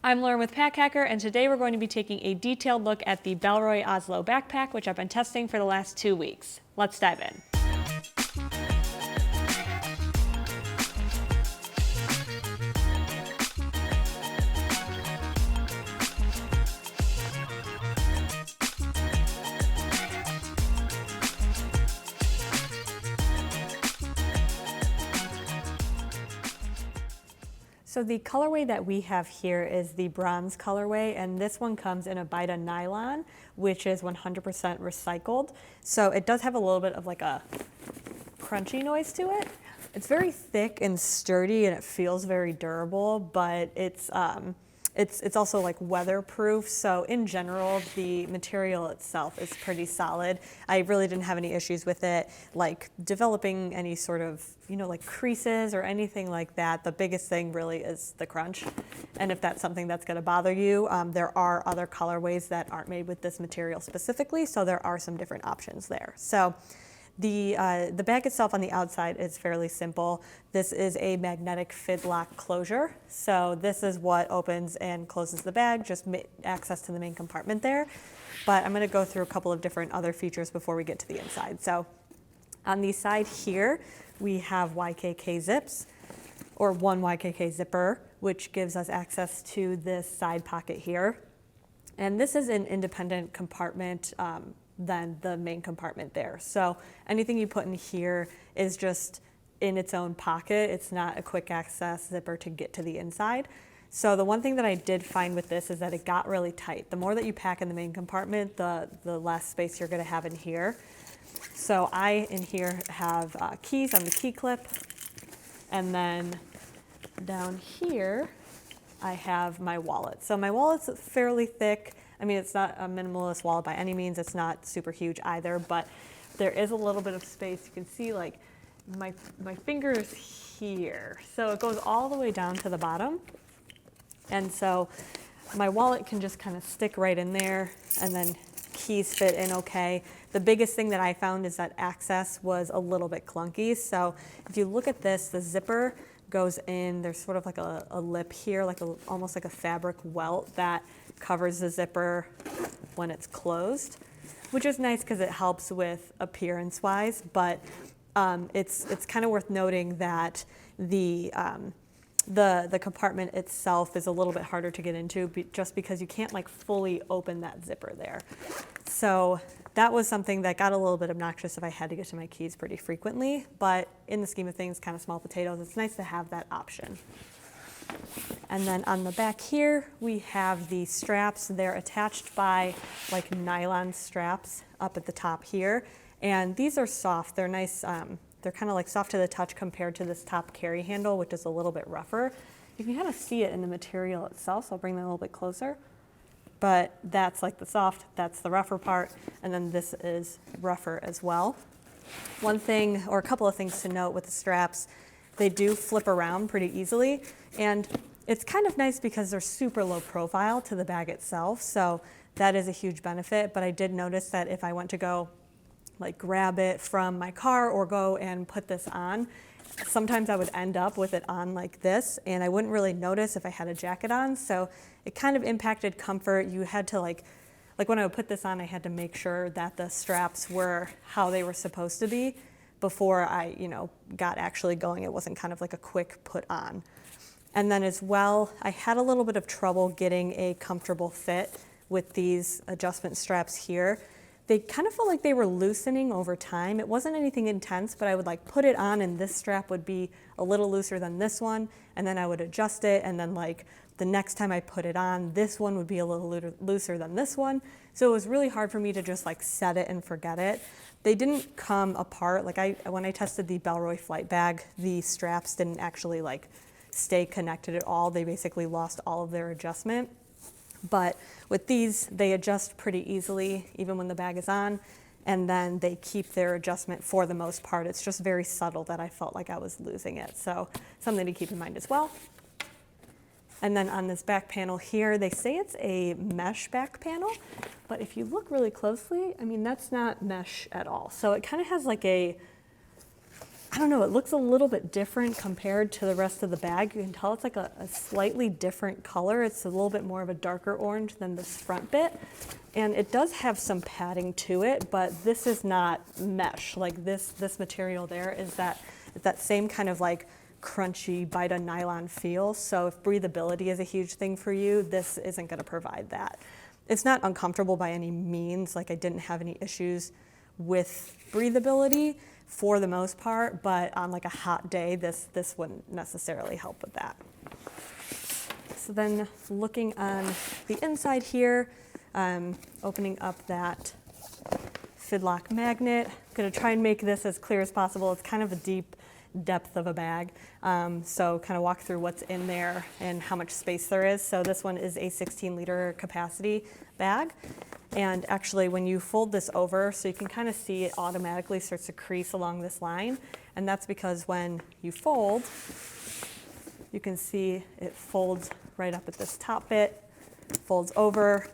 I'm Lauren with Pack Hacker, and today we're going to be taking a detailed look at the Bellroy Oslo backpack, which I've been testing for the last 2 weeks. Let's dive in. So the colorway that we have here is the bronze colorway, and this one comes in a Bita nylon, which is 100% recycled. So it does have a little bit of like a crunchy noise to it. It's very thick and sturdy, and it feels very durable, but it's also like weatherproof. So in general, the material itself is pretty solid. I really didn't have any issues with it, like developing any sort of, like creases or anything like that. The biggest thing really is the crunch. And if that's something that's gonna bother you, there are other colorways that aren't made with this material specifically. So there are some different options there. So the bag itself on the outside is fairly simple. This is a magnetic fidlock closure. So this is what opens and closes the bag, just access to the main compartment there. But I'm gonna go through a couple of different other features before we get to the inside. So on the side here, we have YKK zips, or one YKK zipper, which gives us access to this side pocket here. And this is an independent compartment than the main compartment there. So anything you put in here is just in its own pocket. It's not a quick access zipper to get to the inside. So the one thing that I did find with this is that it got really tight. The more that you pack in the main compartment, the less space you're gonna have in here. So I, in here, have keys on the key clip, and then down here, I have my wallet. So my wallet's fairly thick. I mean, it's not a minimalist wallet by any means. It's not super huge either, but there is a little bit of space. You can see like my finger is here. So it goes all the way down to the bottom. And so my wallet can just kind of stick right in there, and then keys fit in okay. The biggest thing that I found is that access was a little bit clunky. So if you look at this, the zipper goes in, there's sort of like a lip here, like almost like a fabric welt that covers the zipper when it's closed, which is nice because it helps with appearance-wise, but it's kind of worth noting that the compartment itself is a little bit harder to get into just because you can't like fully open that zipper there. So that was something that got a little bit obnoxious if I had to get to my keys pretty frequently, but in the scheme of things, kind of small potatoes, it's nice to have that option. And then on the back here, we have the straps. They're attached by like nylon straps up at the top here. And these are soft, they're nice, they're kind of like soft to the touch compared to this top carry handle, which is a little bit rougher. You can kind of see it in the material itself, so I'll bring that a little bit closer. But that's like the soft, that's the rougher part, and then this is rougher as well. One thing, or a couple of things to note with the straps, they do flip around pretty easily, and it's kind of nice because they're super low profile to the bag itself, so that is a huge benefit. But I did notice that if I went to go like grab it from my car or go and put this on, sometimes I would end up with it on like this, and I wouldn't really notice if I had a jacket on, so it kind of impacted comfort. You had to like when I would put this on, I had to make sure that the straps were how they were supposed to be before I, got actually going. It wasn't kind of like a quick put on. And then as well, I had a little bit of trouble getting a comfortable fit with these adjustment straps here. They kind of felt like they were loosening over time. It wasn't anything intense, but I would like put it on and this strap would be a little looser than this one, and then I would adjust it, and then like the next time I put it on, this one would be a little looser than this one. So it was really hard for me to just like set it and forget it. They didn't come apart. Like when I tested the Bellroy flight bag, the straps didn't actually like stay connected at all. They basically lost all of their adjustment. But with these, they adjust pretty easily, even when the bag is on, and then they keep their adjustment for the most part. It's just very subtle that I felt like I was losing it. So something to keep in mind as well. And then on this back panel here, they say it's a mesh back panel, but if you look really closely, I mean, that's not mesh at all. So it kind of has like a I don't know, it looks a little bit different compared to the rest of the bag. You can tell it's like a slightly different color. It's a little bit more of a darker orange than this front bit. And it does have some padding to it, but this is not mesh. Like this material there is that same kind of like crunchy bite nylon feel. So if breathability is a huge thing for you, this isn't gonna provide that. It's not uncomfortable by any means. Like I didn't have any issues with breathability for the most part, but on like a hot day, this wouldn't necessarily help with that. So then looking on the inside here, opening up that Fidlock magnet. I'm gonna try and make this as clear as possible. It's kind of a deep depth of a bag. So kind of walk through what's in there and how much space there is. So this one is a 16-liter capacity bag. And actually when you fold this over, so you can kind of see it automatically starts to crease along this line. And that's because when you fold, you can see it folds right up at this top bit, folds over,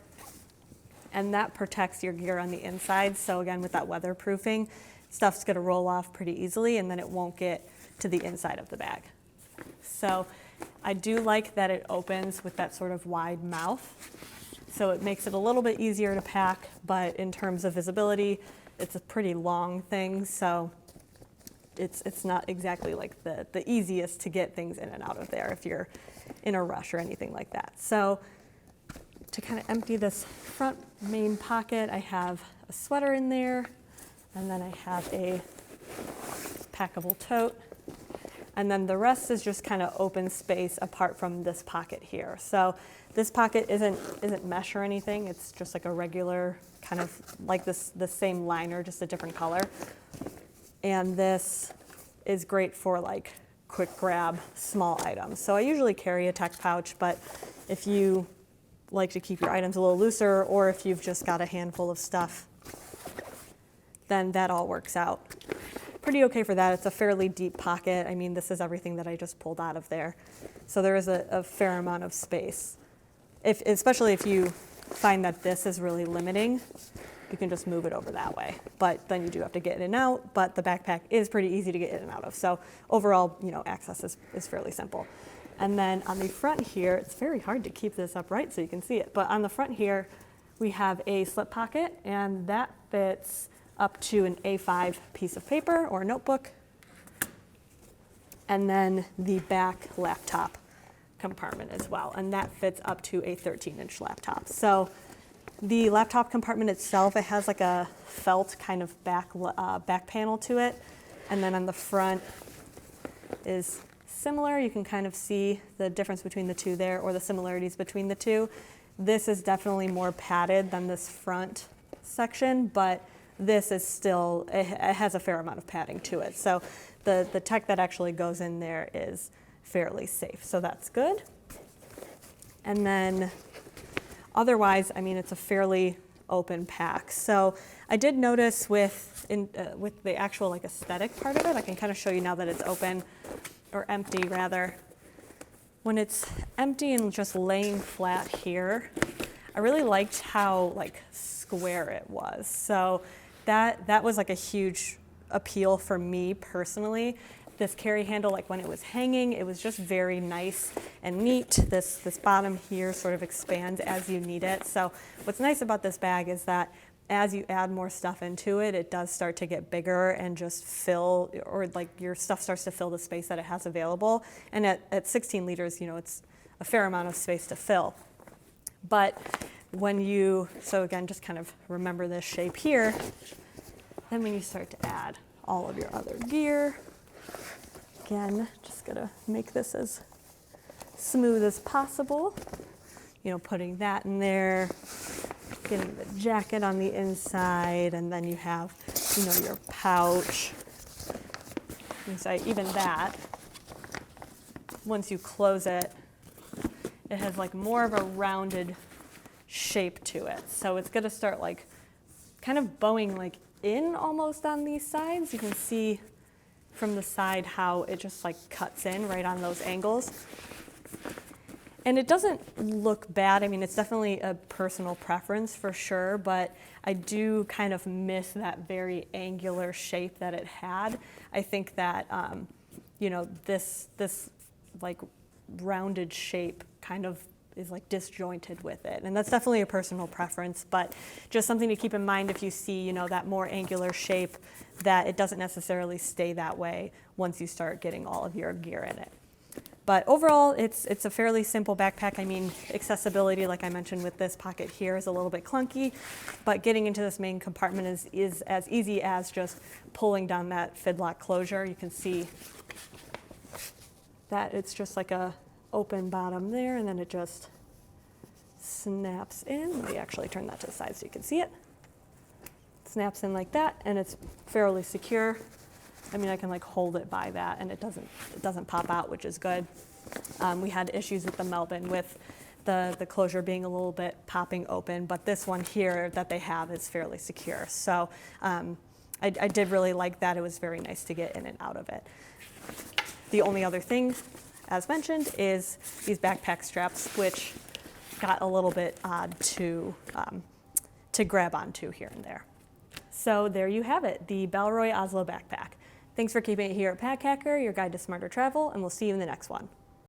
and that protects your gear on the inside. So again, with that weatherproofing, stuff's gonna roll off pretty easily and then it won't get to the inside of the bag. So I do like that it opens with that sort of wide mouth. So it makes it a little bit easier to pack, but in terms of visibility, it's a pretty long thing. So it's not exactly like the easiest to get things in and out of there if you're in a rush or anything like that. So to kind of empty this front main pocket, I have a sweater in there, and then I have a packable tote. And then the rest is just kind of open space apart from this pocket here. So this pocket isn't mesh or anything. It's just like a regular kind of like the same liner, just a different color. And this is great for like quick grab small items. So I usually carry a tech pouch, but if you like to keep your items a little looser, or if you've just got a handful of stuff, then that all works out pretty okay for that. It's a fairly deep pocket. I mean, this is everything that I just pulled out of there. So there is a fair amount of space. Especially if you find that this is really limiting, you can just move it over that way. But then you do have to get in and out, but the backpack is pretty easy to get in and out of. So overall, access is fairly simple. And then on the front here, it's very hard to keep this upright so you can see it. But on the front here, we have a slip pocket, and that fits up to an A5 piece of paper or a notebook. And then the back laptop compartment as well, and that fits up to a 13-inch laptop. So the laptop compartment itself, it has like a felt kind of back panel to it, and then on the front is similar. You can kind of see the difference between the two there, or the similarities between the two. This is definitely more padded than this front section, but this is still, it has a fair amount of padding to it. So the tech that actually goes in there is fairly safe, so that's good. And then otherwise, I mean, it's a fairly open pack. So I did notice with the actual like aesthetic part of it, I can kind of show you now that it's open, or empty rather. When it's empty and just laying flat here, I really liked how like square it was. So that was like a huge appeal for me personally. This carry handle, like when it was hanging, it was just very nice and neat. This bottom here sort of expands as you need it. So what's nice about this bag is that as you add more stuff into it, it does start to get bigger and just fill, or like your stuff starts to fill the space that it has available. And at 16 liters, it's a fair amount of space to fill. But so again, just kind of remember this shape here. Then when you start to add all of your other gear, again, just gonna make this as smooth as possible. Putting that in there, getting the jacket on the inside, and then you have, your pouch. And so even that, once you close it, it has like more of a rounded shape to it. So it's gonna start like kind of bowing like in almost on these sides. You can see from the side how it just like cuts in right on those angles. And it doesn't look bad. I mean, it's definitely a personal preference for sure, but I do kind of miss that very angular shape that it had. I think that, you know, this like rounded shape kind of is like disjointed with it. And that's definitely a personal preference, but just something to keep in mind if you see, you know, that more angular shape, that it doesn't necessarily stay that way once you start getting all of your gear in it. But overall, it's a fairly simple backpack. I mean, accessibility, like I mentioned with this pocket here, is a little bit clunky, but getting into this main compartment is as easy as just pulling down that fidlock closure. You can see that it's just like a open bottom there, and then it just snaps in. Let me actually turn that to the side so you can see it. Snaps in like that, and it's fairly secure. I mean, I can like hold it by that, and it doesn't pop out, which is good. We had issues with the Melbourne with the closure being a little bit popping open, but this one here that they have is fairly secure. So I did really like that. It was very nice to get in and out of it. The only other thing, as mentioned, is these backpack straps, which got a little bit odd to grab onto here and there. So there you have it, the Bellroy Oslo backpack. Thanks for keeping it here at Pack Hacker, your guide to smarter travel, and we'll see you in the next one.